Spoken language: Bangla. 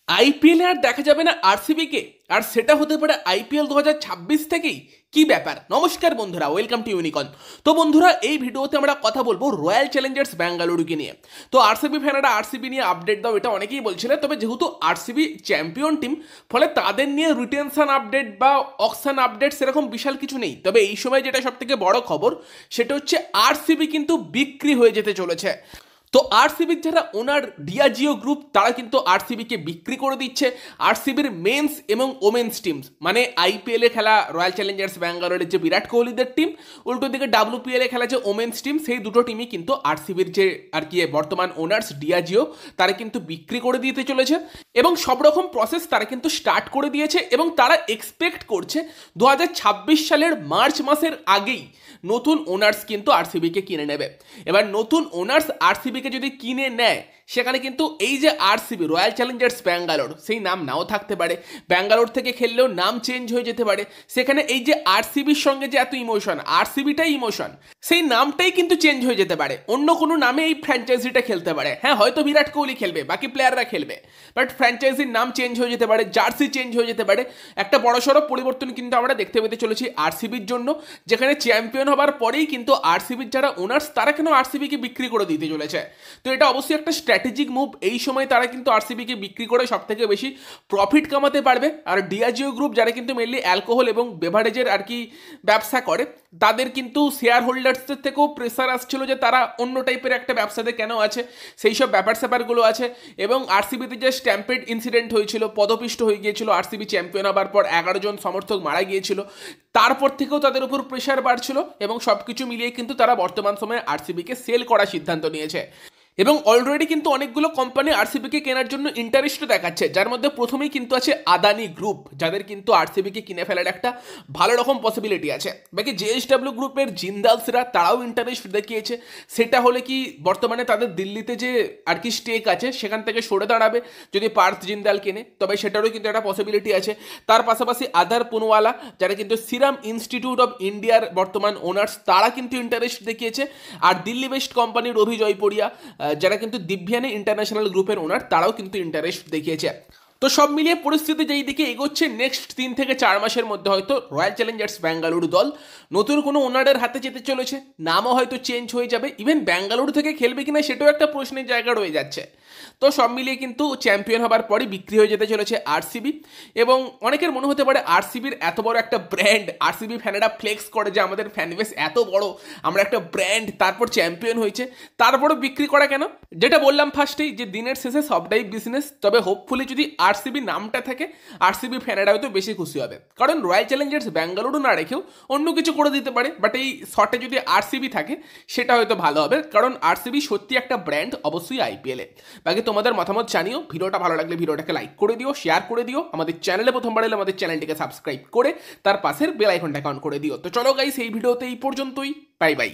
আইপিএল আর দেখা যাবে না আরসিবি কে, আর সেটা হতে পারে আইপিএল 2026 থেকেই। কি ব্যাপার? নমস্কার বন্ধুরা, ওয়েলকাম টু ইউনিকর্ন। তো বন্ধুরা, এই ভিডিওতে আমরা কথা বলবো রয়্যাল চ্যালেঞ্জার্স ব্যাঙ্গালুরুকে নিয়ে। তো আরসিবি ফ্যানেরা আরসিবি নিয়ে আপডেট দাও, এটা অনেকেই বলছিলেন। তবে যেহেতু আরসিবি চ্যাম্পিয়ন টিম, ফলে তাদের নিয়ে রিটেনশন আপডেট বা অকশন আপডেট সেরকম বিশাল কিছু নেই। তবে এই সময় যেটা সব থেকে বড় খবর, সেটা হচ্ছে আরসিবি কিন্তু বিক্রি হয়ে যেতে চলেছে। তো আরসিবির যারা ওনার ডিয়াজিও গ্রুপ, তারা কিন্তু আরসিবিকে বিক্রি করে দিচ্ছে। আরসিবির মেন্স এবং ওমেন্স টিমস, মানে আইপিএল এ খেলা রয়্যাল চ্যালেঞ্জার্স ব্যাঙ্গালোরের যে বিরাট কোহলিদের টিম, উল্টো দিকে ডাব্লিউপিএল এ খেলা যে ওমেন্স টিম, সেই দুটো টিমই কিন্তু আরসিবির যে আর কি বর্তমান ওনার্স ডিয়াজিও, তারা কিন্তু বিক্রি করে দিতে চলেছে। এবং সব রকম প্রসেস তারা কিন্তু স্টার্ট করে দিয়েছে, এবং তারা এক্সপেক্ট করছে 2026 সালের মার্চ মাসের আগেই নতুন ওনার্স কিন্তু আরসিবিকে কিনে নেবে। এবার নতুন ওনার্স আরসিবিকে যদি কিনে নেয়, সেখানে কিন্তু এই যে আরসিবি রয়্যাল চ্যালেঞ্জার্স ব্যাঙ্গালোর, সেই নাম নাও থাকতে পারে। ব্যাঙ্গালোর থেকে খেললেও নাম চেঞ্জ হয়ে যেতে পারে। সেখানে এই যে আরসিবির সঙ্গে যে এত ইমোশন, আরসিবিটাই ইমোশন, সেই নামটাই কিন্তু চেঞ্জ হয়ে যেতে পারে। অন্য কোনো নামে এই ফ্র্যাঞ্চাইজিটা খেলতে পারে। হ্যাঁ, হয়তো বিরাট কোহলি খেলবে, বাকি প্লেয়াররা খেলবে, বাট ফ্র্যাঞ্চাইজির নাম চেঞ্জ হয়ে যেতে পারে, জার্সি চেঞ্জ হয়ে যেতে পারে। একটা বড়সড় পরিবর্তন কিন্তু আমরা দেখতে পেতে চলেছি আরসিবির জন্য, যেখানে চ্যাম্পিয়ন হবার পরেই কিন্তু আরসিবির যারা ওনার্স, তারা কেন আরসিবিকে বিক্রি করে দিতে চলেছে। তো এটা অবশ্যই একটা স্ট্র্যাটেজিক মুভ। এই সময় তারা কিন্তু আরসিবিকে বিক্রি করে সব থেকে বেশি প্রফিট কামাতে পারবে। আর ডিয়াজিও গ্রুপ, যারা কিন্তু মেনলি অ্যালকোহল এবং বেভারেজের আর কি ব্যবসা করে, তাদের কিন্তু শেয়ার হোল্ডার্সদের থেকেও প্রেসার আসছিল যে তারা অন্য টাইপের একটা ব্যবসাতে কেন আছে, সেই সব ব্যাপার স্যাপারগুলো আছে। এবং আরসিবিতে যে স্ট্যাম্পেড ইনসিডেন্ট হয়েছিল, পদপিষ্ট হয়ে গিয়েছিল আরসিবি চ্যাম্পিয়ন হবার পর, 11 জন সমর্থক মারা গিয়েছিল, তারপর থেকেও তাদের উপর প্রেশার বাড়ছিল। এবং সবকিছু মিলিয়ে কিন্তু তারা বর্তমান সময়ে আরসিবিকে সেল করার সিদ্ধান্ত নিয়েছে। এবং অলরেডি কিন্তু অনেকগুলো কোম্পানি আরসিবিকে কেনার জন্য ইন্টারেস্ট দেখাচ্ছে, যার মধ্যে প্রথমেই কিন্তু আছে আদানি গ্রুপ, যাদের কিন্তু আরসিবিকে কিনে ফেলার একটা ভালো রকম পসিবিলিটি আছে। বাকি জেএসডব্লিউ গ্রুপের জিন্দালসরা, তারাও ইন্টারেস্ট দেখিয়েছে। সেটা হলে কি বর্তমানে তাদের দিল্লিতে যে আর কি স্টেক আছে, সেখান থেকে সরে দাঁড়াবে যদি পার্থ জিন্দাল কেনে, তবে সেটারও কিন্তু একটা পসিবিলিটি আছে। তার পাশাপাশি আধার পুনওয়ালা, যারা কিন্তু সিরাম ইনস্টিটিউট অফ ইন্ডিয়ার বর্তমান ওনার্স, তারা কিন্তু ইন্টারেস্ট দেখিয়েছে। আর দিল্লি বেস্ট কোম্পানির রবি জয়পুরিয়া, যারা কিন্তু দিব্যানি ইন্টারন্যাশনাল গ্রুপের ওনার, তারাও কিন্তু ইন্টারেস্ট দেখিয়েছে। তো সব মিলিয়ে পরিস্থিতি যেই দিকে এগোচ্ছে, নেক্সট 3 থেকে 4 মাসের মধ্যে হয়তো রয়্যাল চ্যালেঞ্জার্স ব্যাঙ্গালুরু দল নতুন কোনো ওনারের হাতে যেতে চলেছে। নামও হয়তো চেঞ্জ হয়ে যাবে। ইভেন ব্যাঙ্গালুরু থেকে খেলবে কিনা সেটাও একটা প্রশ্নের জায়গা রয়ে যাচ্ছে। তো সব মিলিয়ে কিন্তু চ্যাম্পিয়ন হবার পরই বিক্রি হয়ে যেতে চলেছে আরসিবি। এবং অনেকের মনে হতে পারে আরসিবির এত বড় একটা ব্র্যান্ড, আরসিবি ফ্যানেরা ফ্লেক্স করে যে আমাদের ফ্যানবেস এত বড়, আমরা একটা ব্র্যান্ড, তারপর চ্যাম্পিয়ন হয়েছে, তারপরও বিক্রি করা কেন? যেটা বললাম ফার্স্টেই, যে দিনের শেষে সবটাই বিজনেস। তবে হোপফুলি যদি আরসিবি নামটা থাকে, আরসিবি ফ্যানেরা হয়তো বেশি খুশি হবে। কারণ রয়্যাল চ্যালেঞ্জার্স ব্যাঙ্গালুরু না রেখেও অন্য কিছু করে দিতে পারে, বাট এই শটে যদি আরসিবি থাকে, সেটা হয়তো ভালো হবে। কারণ আরসিবি সত্যি একটা ব্র্যান্ড, অবশ্যই আইপিএলে। বাকি তোমাদের মতামত জানিও। ভিডিওটা ভালো লাগলে ভিডিওটাকে লাইক করে দিও, শেয়ার করে দিও। আমাদের চ্যানেলে প্রথমবার এলে আমাদের চ্যানেলটিকে সাবস্ক্রাইব করে তার পাশের বেল আইকনটাকে অন করে দিও। তো চলো গাইস, এই ভিডিওতে এই পর্যন্তই। Bye bye.